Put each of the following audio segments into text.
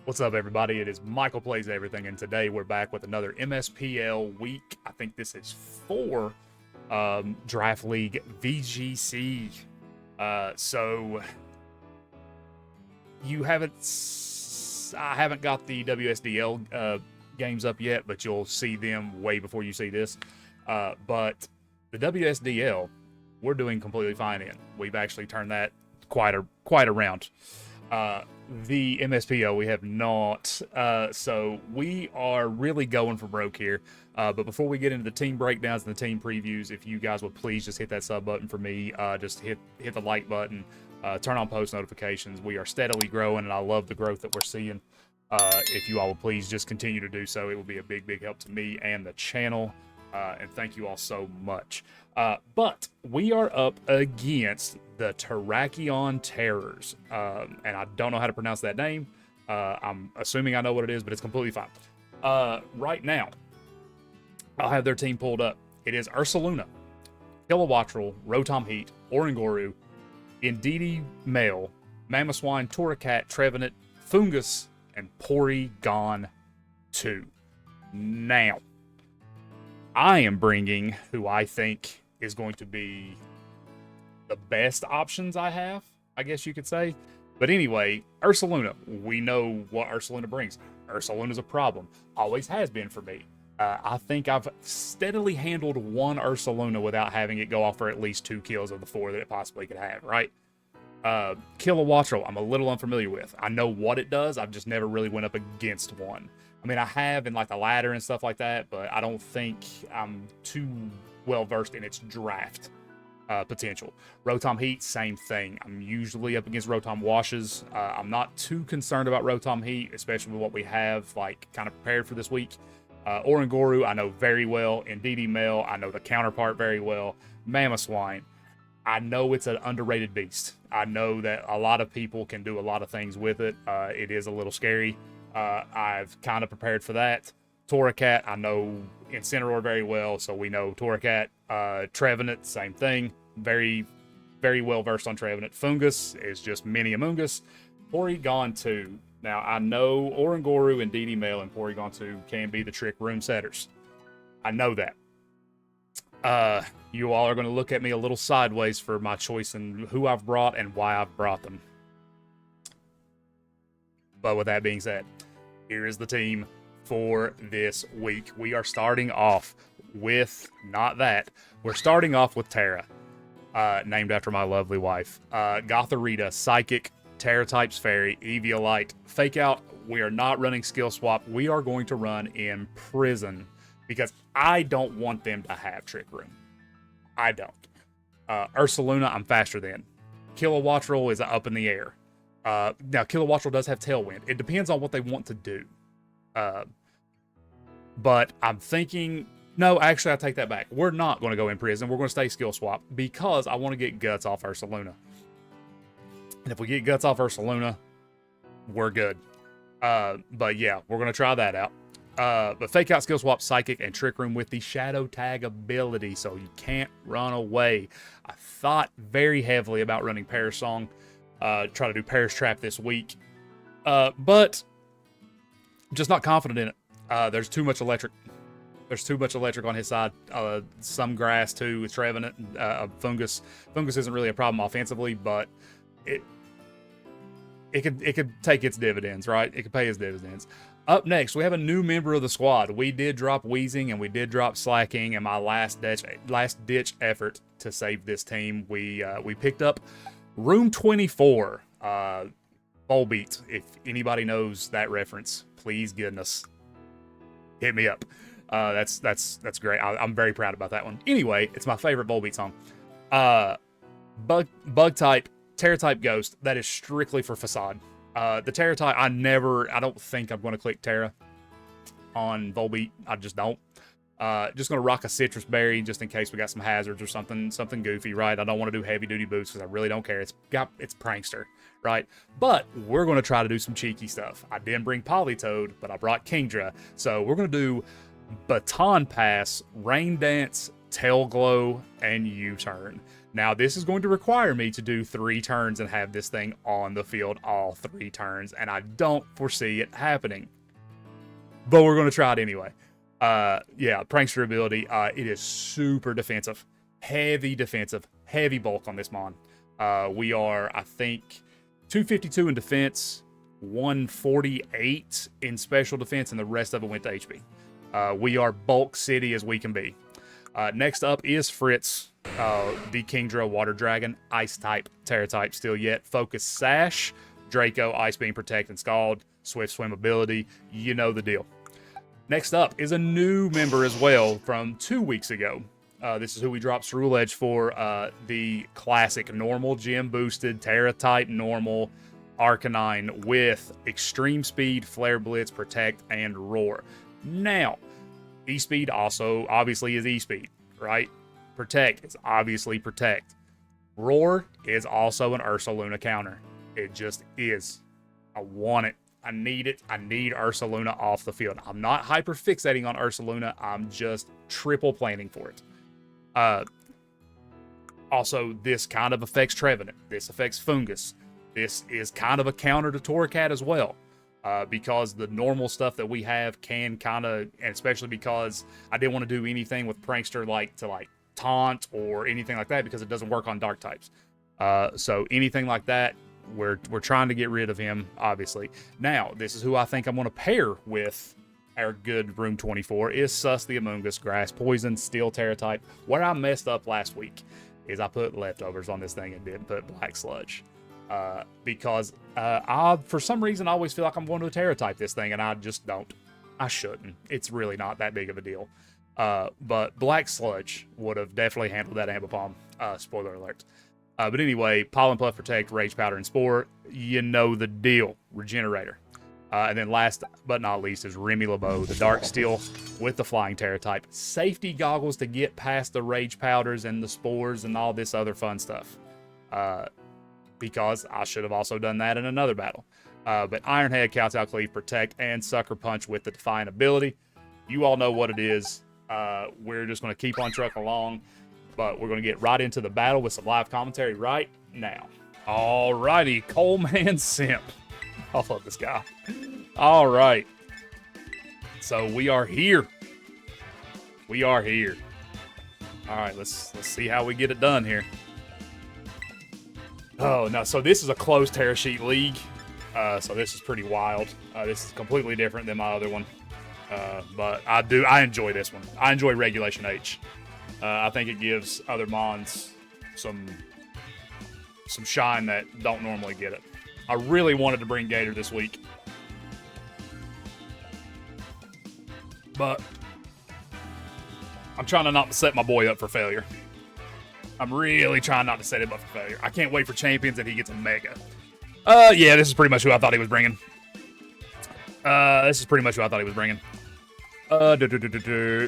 What's up, everybody? It is Michael Plays Everything, and today we're back with another MSPL week. I think this is for Draft League VGC. So you I haven't got the WSDL games up yet, but you'll see them way before you see this. But the WSDL, we're doing completely fine in. We've actually turned that quite around. The MSPO we have not, so we are really going for broke here. But before we get into the team breakdowns and the team previews, if you guys would please just hit that sub button for me, just hit the like button, turn on post notifications. We are steadily growing, and I love the growth that we're seeing. If you all would please just continue to do so, it will be a big help to me and the channel. And thank you all so much. But we are up against the Terrakion Terrors. And I don't know how to pronounce that name. I'm assuming I know what it is, but it's completely fine. Right now, I'll have their team pulled up. It is Ursaluna, Kilowattrel, Rotom Heat, Oranguru, Indeedee Male, Mamoswine, Torracat, Trevenant, Fungus, and Porygon 2. Now, I am bringing who I think is going to be the best options I have, I guess you could say. But anyway, Ursaluna, we know what Ursaluna brings. Ursaluna's a problem. Always has been for me. I think I've steadily handled one Ursaluna without having it go off for at least 2 kills of the 4 that it possibly could have, right? Kilowattrel, I'm a little unfamiliar with. I know what it does. I've just never really went up against one. I mean, I have in like the ladder and stuff like that, but I don't think I'm too well versed in its draft potential. Rotom Heat, same thing. I'm usually up against Rotom Washes. I'm not too concerned about Rotom Heat, especially with what we have like kind of prepared for this week. Oranguru, I know very well. Indeedee Male, I know the counterpart very well. Mamoswine, I know it's an underrated beast. I know that a lot of people can do a lot of things with it. It is a little scary. I've kind of prepared for that. Torracat, I know Incineroar very well, so we know Torracat. Trevenant, same thing. Very well versed on Trevenant. Fungus is just mini Amoongus. Porygon 2. Now, I know Oranguru and Indeedee Male and Porygon 2 can be the trick room setters. I know that. You all are going to look at me a little sideways for my choice and who I've brought and why I've brought them. But with that being said, here is the team for this week. We are starting off with, not that, we're starting off with Terra, named after my lovely wife. Gothorita, Psychic, Terra types Fairy, Eviolite, Fake Out. We are not running Skill Swap. We are going to run in Prison because I don't want them to have Trick Room. I don't. Ursaluna, I'm faster than. Kilowattrel is up in the air. Now, Kilowattrel does have Tailwind. It depends on what they want to do. But I'm thinking... No, actually, I take that back. We're not going to go in Prison. We're going to stay Skill Swap because I want to get Guts off Ursaluna. And if we get Guts off Ursaluna, we're good. But yeah, we're going to try that out. But Fake Out, Skill Swap, Psychic, and Trick Room with the Shadow Tag ability, so you can't run away. I thought very heavily about running Perish Song. Try to do Perish Trap this week. But I'm just not confident in it. There's too much electric. There's too much electric on his side. Some grass too with Trevenant. Fungus. Fungus isn't really a problem offensively, but it could take its dividends, right? It could pay its dividends. Up next, we have a new member of the squad. We did drop Wheezing and we did drop Slacking in my last ditch effort to save this team. We picked up Room 24, Volbeat. If anybody knows that reference, please goodness, hit me up. That's great. I'm very proud about that one. Anyway, it's my favorite Volbeat song. Bug type, Terra type Ghost. That is strictly for Facade. The Terra type, I don't think I'm going to click Terra on Volbeat. I just don't. Just going to rock a Citrus Berry just in case we got some hazards or something goofy, right? I don't want to do heavy duty boosts because I really don't care. It's Prankster, right? But we're going to try to do some cheeky stuff. I didn't bring Politoed, but I brought Kingdra. So we're going to do Baton Pass, Rain Dance, Tail Glow, and U-Turn. Now, this is going to require me to do 3 turns and have this thing on the field all 3 turns, and I don't foresee it happening. But we're going to try it anyway. Yeah, Prankster ability. It is super defensive. Heavy defensive. Heavy bulk on this Mon. We are, I think, 252 in defense, 148 in special defense, and the rest of it went to HP. We are bulk city as we can be. Next up is Fritz, the Kingdra Water Dragon, Ice type, Terra type still yet. Focus Sash, Draco, Ice Beam, Protect, and Scald, Swift Swim ability. You know the deal. Next up is a new member as well from 2 weeks ago. This is who we dropped Cerulean Edge for, the classic normal gym boosted Terra type normal Arcanine with extreme speed, Flare Blitz, Protect, and Roar. Now, E-Speed also obviously is E-Speed, right? Protect is obviously Protect. Roar is also an Ursaluna counter. It just is. I want it. I need it. I need Ursaluna off the field. I'm not hyper fixating on Ursaluna. I'm just triple planning for it. Also, this kind of affects Trevenant. This affects Fungus. This is kind of a counter to Torracat as well. Because the normal stuff that we have can kind of, and especially because I didn't want to do anything with Prankster to taunt or anything like that because it doesn't work on dark types. So anything like that, we're trying to get rid of him, obviously. Now, this is who I think I'm going to pair with our good Room 24 is Sus the Amoonguss, Grass Poison, Steel Terra type. Where I messed up last week is I put leftovers on this thing and didn't put Black Sludge. Because I, for some reason, always feel like I'm going to a Terra type this thing, and I just don't. I shouldn't. It's really not that big of a deal. But Black Sludge would have definitely handled that Ambipom. Spoiler alert. But anyway, Pollen Puff, Protect, Rage Powder, and Spore. You know the deal. Regenerator. And then last but not least is Remy LeBeau, the Dark Steel with the Flying Terra type. Safety goggles to get past the Rage Powders and the Spores and all this other fun stuff. Because I should have also done that in another battle. But Iron Head, Kowtow Cleave, Protect, and Sucker Punch with the Defiant ability. You all know what it is. We're just going to keep on trucking along. But we're going to get right into the battle with some live commentary right now. Alrighty, Coleman Simp. I love this guy. All right. So we are here. We are here. All right, let's see how we get it done here. Oh, no. So this is a closed Terra Sheet League. So this is pretty wild. This is completely different than my other one. But I enjoy this one. I enjoy Regulation H. I think it gives other Mons some shine that don't normally get it. I really wanted to bring Gator this week. But I'm trying to not set my boy up for failure. I'm really trying not to set him up for failure. I can't wait for Champions and he gets a Mega. Yeah, this is pretty much who I thought he was bringing.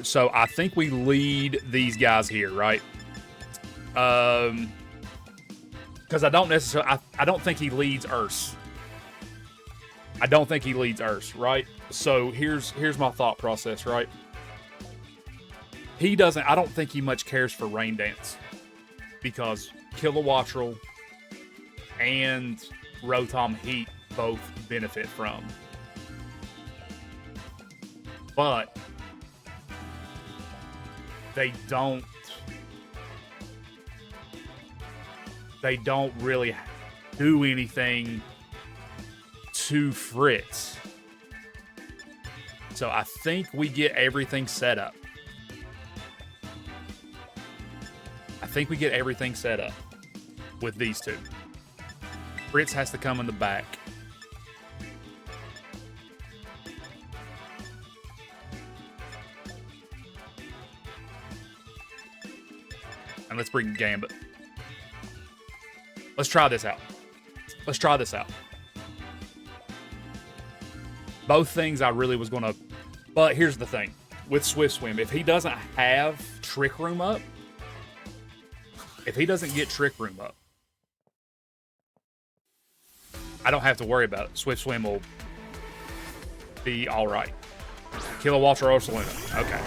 So I think we lead these guys here, right? Because I don't necessarily, I don't think he leads Urs. I don't think he leads Urs, right? So here's my thought process, right? He doesn't, I don't think he much cares for Rain Dance. Because Kilowattrel and Rotom Heat both benefit from. But they don't really do anything to Fritz. So I think we get everything set up. With these two. Fritz has to come in the back. And let's bring Gambit. Let's try this out. Both things I really was going to... But here's the thing. With Swift Swim, if he doesn't have Trick Room up, if he doesn't get Trick Room up, I don't have to worry about it. Swift Swim will be all right. Kilowatt or Ursaluna. Okay.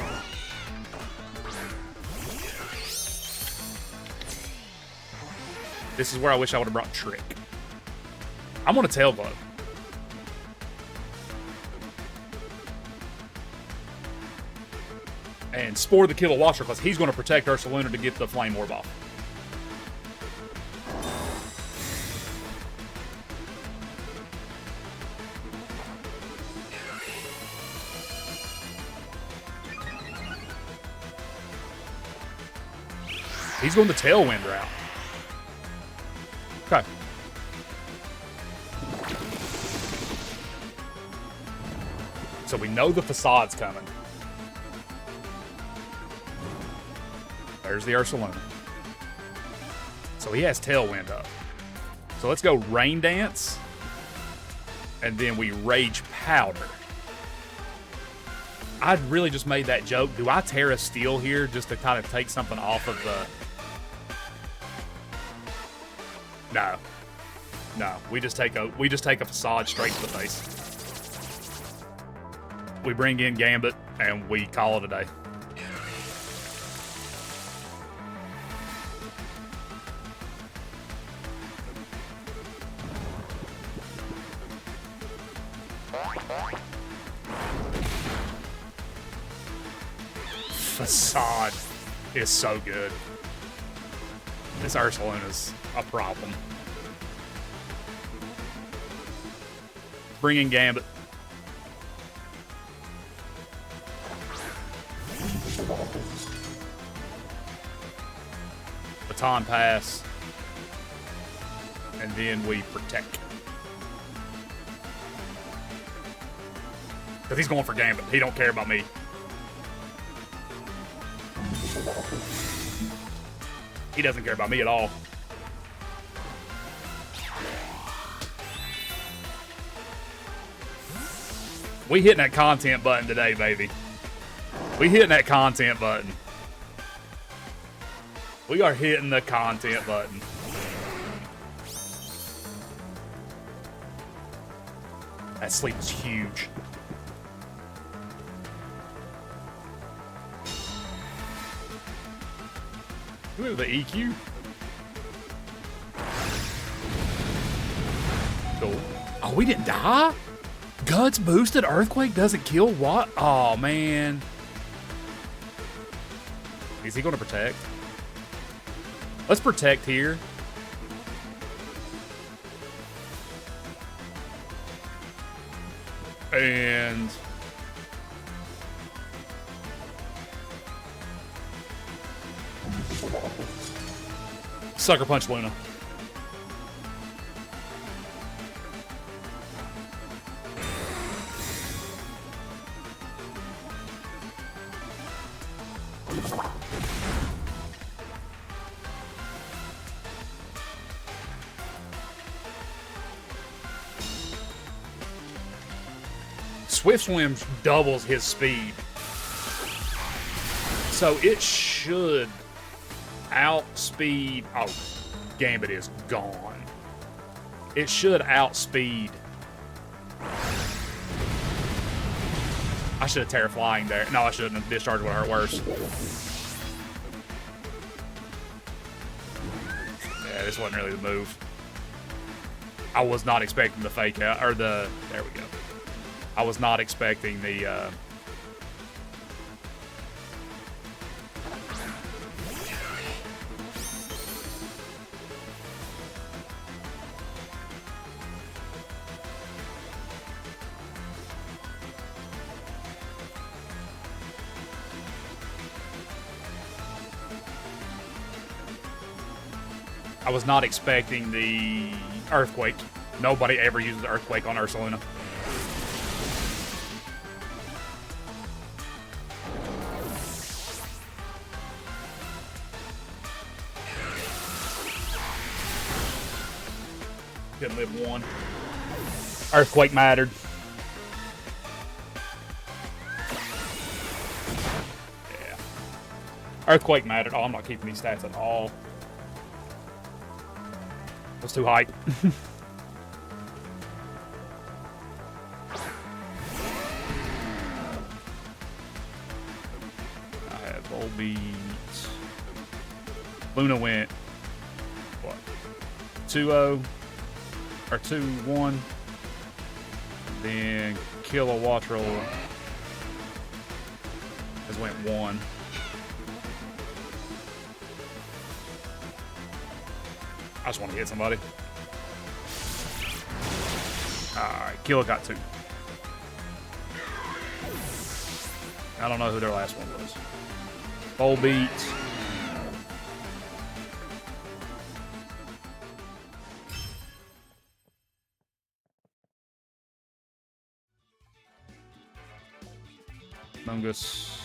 This is where I wish I would have brought Trick. I'm on a tail bug. And Spore the Killer Watcher, because he's going to protect Ursaluna to get the Flame Orb off. He's going the Tailwind route. Okay. So we know the Facade's coming. There's the Ursaluna. So he has Tailwind up. So let's go Rain Dance. And then we Rage Powder. I really just made that joke. Do I Terra Steel here just to kind of take something off of the... No. No. We just take a Facade straight to the face. We bring in Gambit and we call it a day. Facade is so good. This Ursaluna's a problem. Bring in Gambit. Baton Pass. And then we protect. Because he's going for Gambit. He don't care about me. He doesn't care about me at all. We hitting that content button today, baby. We hitting that content button. We are hitting the content button. That sleep is huge. Ooh, the EQ. Cool. Oh, we didn't die? Guts boosted Earthquake doesn't kill what? Oh, man. Is he going to protect? Let's protect here. And... Sucker Punch Luna. Swift Swim doubles his speed. So it should outspeed... Oh, Gambit is gone. It should outspeed... I should have Terra Flying there. No, I shouldn't have. Discharge would hurt worse. Yeah, this wasn't really the move. I was not expecting the fake out, or the... There we go. I was not expecting the... I was not expecting the Earthquake. Nobody ever uses Earthquake on Ursaluna. Couldn't live one. Earthquake mattered. Yeah. Earthquake mattered. Oh, I'm not keeping these stats at all. Was too high. I have Volbeat. Luna went what? 2-0 or 2-1. Then Kilowattrel has went 1. I just want to hit somebody. Alright, Kilo got 2. I don't know who their last one was. Volbeat. Mungus.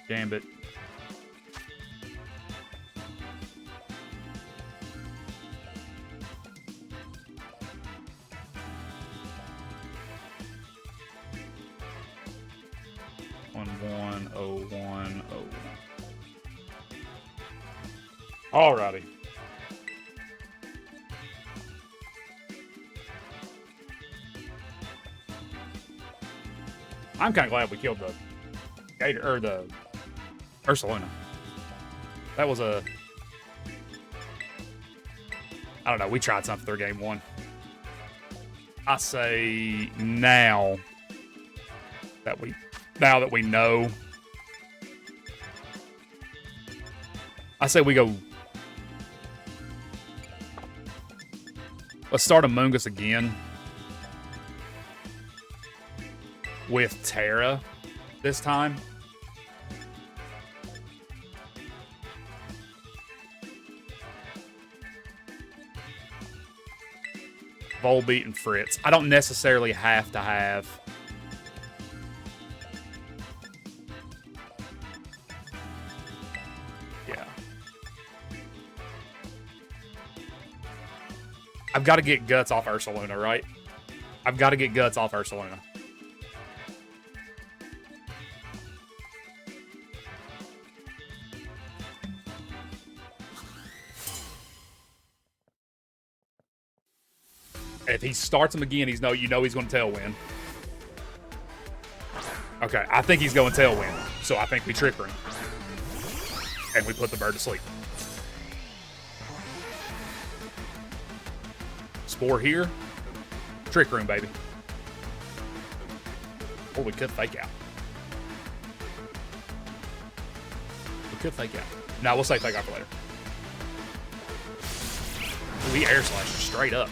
Gambit. Alrighty. I'm kind of glad we killed the Gator or the Ursaluna. That was a, I don't know. We tried something for game 1. I say now that we know, I say we go. Let's start Among Us again with Terra this time. Volbeat and Fritz. I don't necessarily have to have I've got to get Guts off Ursaluna, right? I've got to get Guts off Ursaluna. If he starts him again, he's you know he's going to tailwind. Okay, I think he's going tailwind, so I think we trick him. And we put the bird to sleep. Spore here. Trick room, baby. Or we could fake out. We could fake out. No, we'll say fake out for later. We air slashed straight up.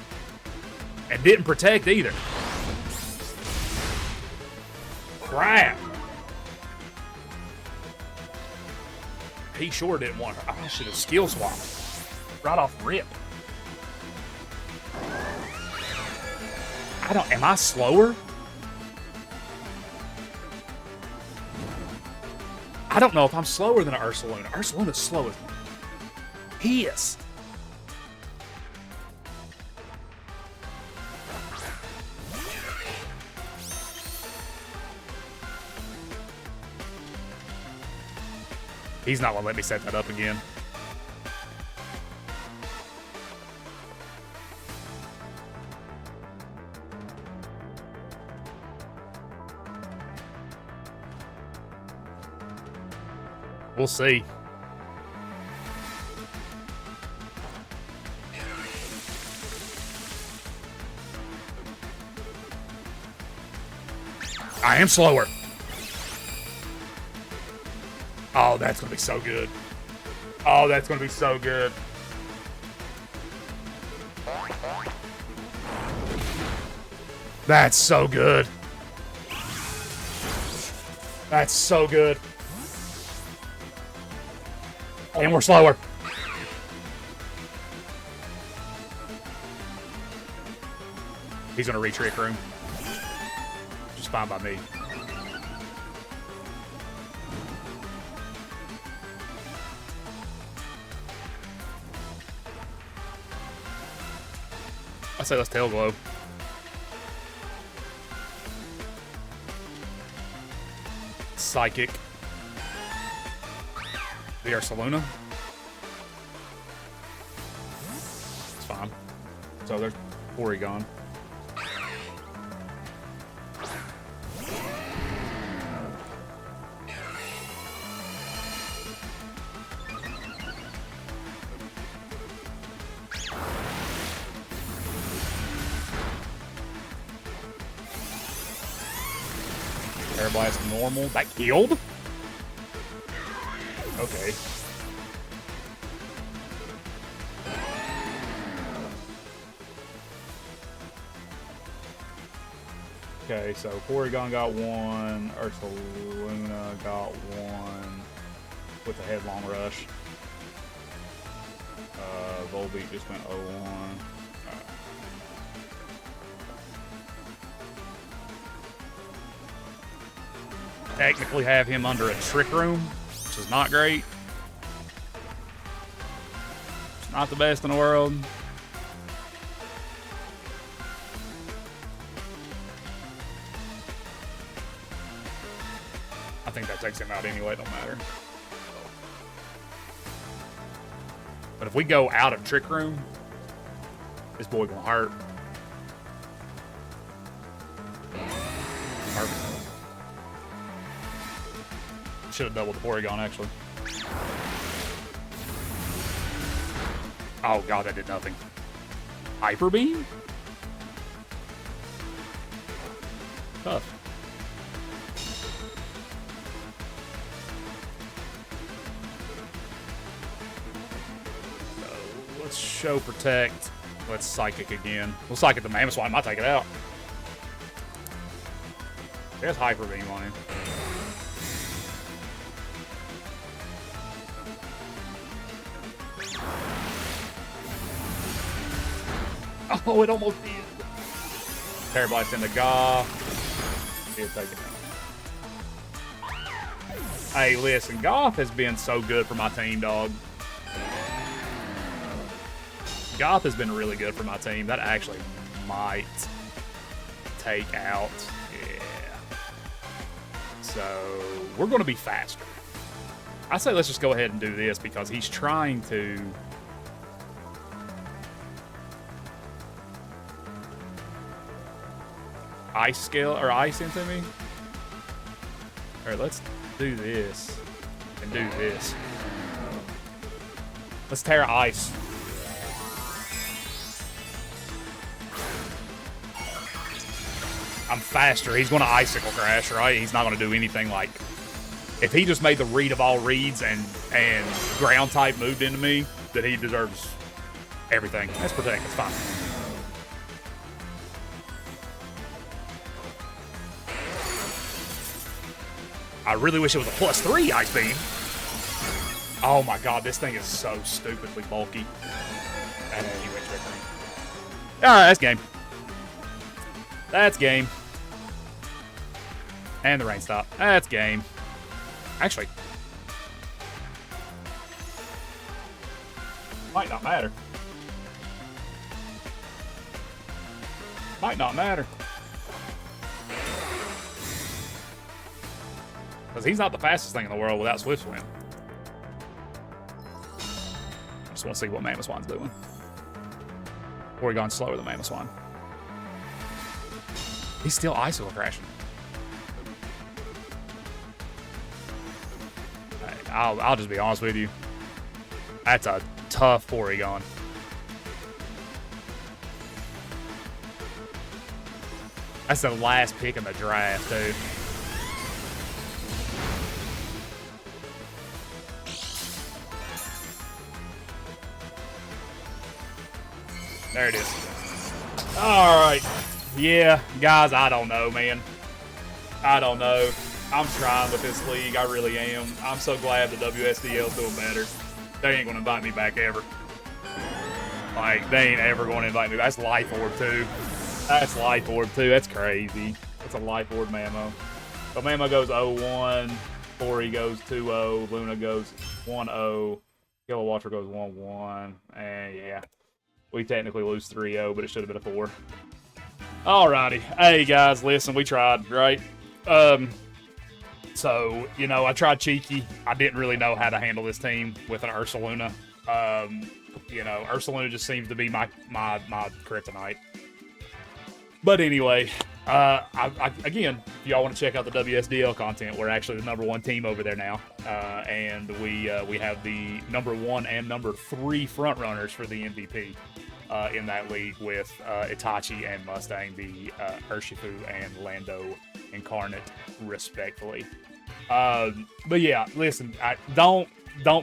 And didn't protect either. Crap. He sure didn't want her. I should have skill swapped. Right off rip. Am I slower? I don't know if I'm slower than an Ursaluna. Ursaluna's slow as he is. He's not gonna let me set that up again. We'll see. I am slower. Oh, that's going to be so good. Oh, that's going to be so good. That's so good. That's so good. And we're slower. He's going to reach Rick Room. Just fine by me. I say let's tail glow. Psychic. The Ursaluna. It's fine. So there's Porygon. Parablast normal. That killed? Okay. Okay, so Porygon got one, Ursaluna got one with a Headlong Rush. Volbeat just went 0-1. Technically have him under a Trick Room, which is not great. It's not the best in the world. I think that takes him out anyway, don't matter. But if we go out of Trick Room, this boy gonna hurt. Perfect. Should have doubled the Porygon, actually. Oh god, that did nothing. Hyper Beam? Tough. Let's Show Protect. Let's Psychic again. We'll Psychic the Mammoth. I might take it out. There's Hyper Beam on him. Oh, it almost did. Parablast into Goth. He'll take it out. Hey, listen, Goth has been so good for my team, dog. Goth has been really good for my team. That actually might take out. Yeah. So, we're going to be faster. I say let's just go ahead and do this because he's trying to... Ice Scale, or Ice into me? Alright, let's do this. And do this. Let's tear Ice. I'm faster. He's going to Icicle Crash, right? He's not going to do anything like... If he just made the read of all reads and ground type moved into me, that he deserves everything. That's Protect. It's fine. I really wish it was a +3 Ice Beam. Oh my god, this thing is so stupidly bulky. And then he went Trick Room. Alright, that's game. That's game. And the rain stop. That's game. Actually, might not matter. Might not matter. Because he's not the fastest thing in the world without Swift Swim. I just want to see what Mamoswine's doing. Porygon's slower than Mamoswine. He's still Icicle Crashing. I'll just be honest with you. That's a tough Porygon. That's the last pick in the draft, dude. There it is. All right. Yeah, guys, I don't know, man. I don't know. I'm trying with this league. I really am. I'm so glad the WSDL's doing better. They ain't going to invite me back ever. Like, they ain't ever going to invite me back. That's Life Orb, too. That's Life Orb, too. That's crazy. That's a Life Orb Mamo. So Mamo goes 0-1. Fori goes 2-0. Luna goes 1-0. Kilowatt goes 1-1. And, yeah. We technically lose 3-0, but it should have been a 4. Alrighty. Hey, guys, listen. We tried, right? So, you know, I tried cheeky. I didn't really know how to handle this team with an Ursaluna. You know, Ursaluna just seems to be my kryptonite. But anyway, again, if y'all want to check out the WSDL content, we're actually the #1 team over there now. And we have the #1 and #3 front runners for the MVP in that league with Itachi and Mustang, the Urshifu and Lando incarnate, respectfully. But yeah, listen, don't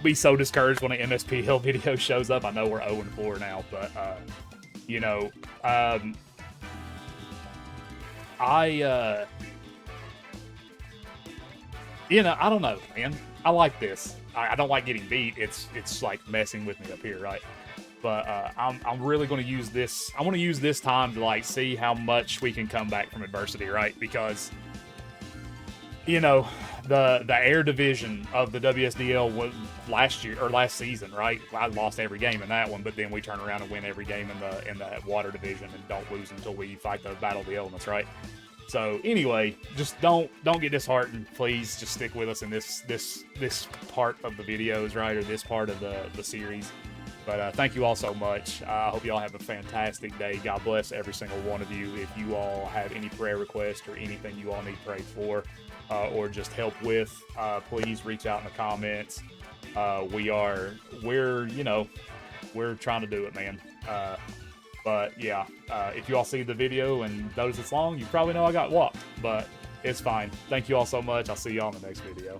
be so discouraged when an MSPL video shows up. I know we're 0-4 now, but you know, you know, I don't know, man. I like this. I don't like getting beat. It's like messing with me up here, right? But I'm really going to use this. I want to use this time to like see how much we can come back from adversity, right? Because you know, the air division of the WSDL was last season, right? I lost every game in that one, but then we turn around and win every game in the water division and don't lose until we fight the Battle of the Elements, right? So anyway, just don't get disheartened. Please just stick with us in this part of the videos, right, or this part of the series. But thank you all so much. I hope you all have a fantastic day. God bless every single one of you. If you all have any prayer requests or anything you all need prayed for or just help with, please reach out in the comments. We're trying to do it, man. But yeah, if you all see the video and notice it's long, you probably know I got whopped, but it's fine. Thank you all so much. I'll see you all in the next video.